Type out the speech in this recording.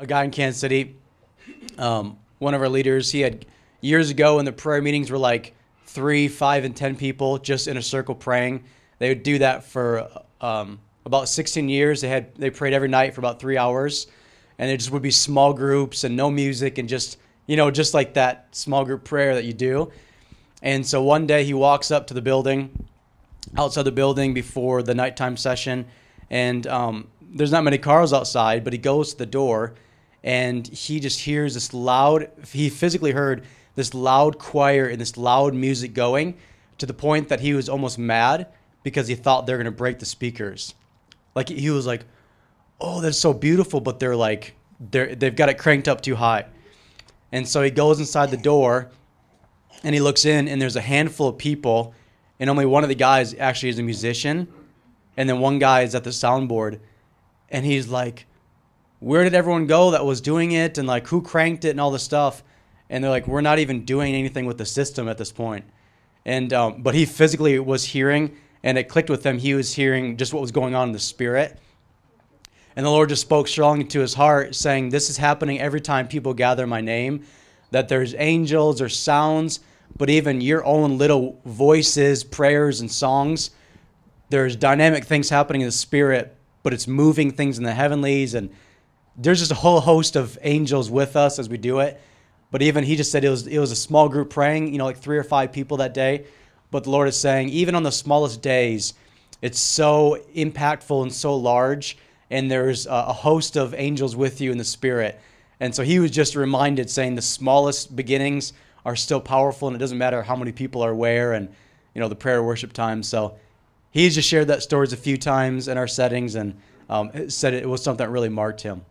a guy in Kansas City, one of our leaders. He had years ago when the prayer meetings were like 3, 5, and 10 people just in a circle praying. They would do that for about 16 years. They prayed every night for about 3 hours, and it just would be small groups and no music and just just like that small group prayer that you do. And so one day he walks up to the building, outside the building before the nighttime session, and there's not many cars outside, but he goes to the door, and he just hears this loud, he physically heard this loud choir and this loud music going to the point that he was almost mad because he thought they were going to break the speakers. Like, he was like, oh, that's so beautiful, but they've got it cranked up too high. And so he goes inside the door, and he looks in, and there's a handful of people, and only one of the guys actually is a musician, and then one guy is at the soundboard, and he's like, where did everyone go that was doing it, and like, who cranked it and all this stuff? And they're like, we're not even doing anything with the system at this point. And but he physically was hearing, and it clicked with him. He was hearing just what was going on in the spirit. And the Lord just spoke strongly to his heart, saying, this is happening every time people gather my name, that there's angels or sounds, but even your own little voices, prayers, and songs. There's dynamic things happening in the spirit, but it's moving things in the heavenlies. And there's just a whole host of angels with us as we do it. But even he just said it was a small group praying, like 3 or 5 people that day. But the Lord is saying, even on the smallest days, it's so impactful and so large. And there's a host of angels with you in the spirit. And so he was just reminded, saying the smallest beginnings are still powerful, and it doesn't matter how many people are where, and the prayer worship time. So he's just shared that stories a few times in our settings, and said it was something that really marked him.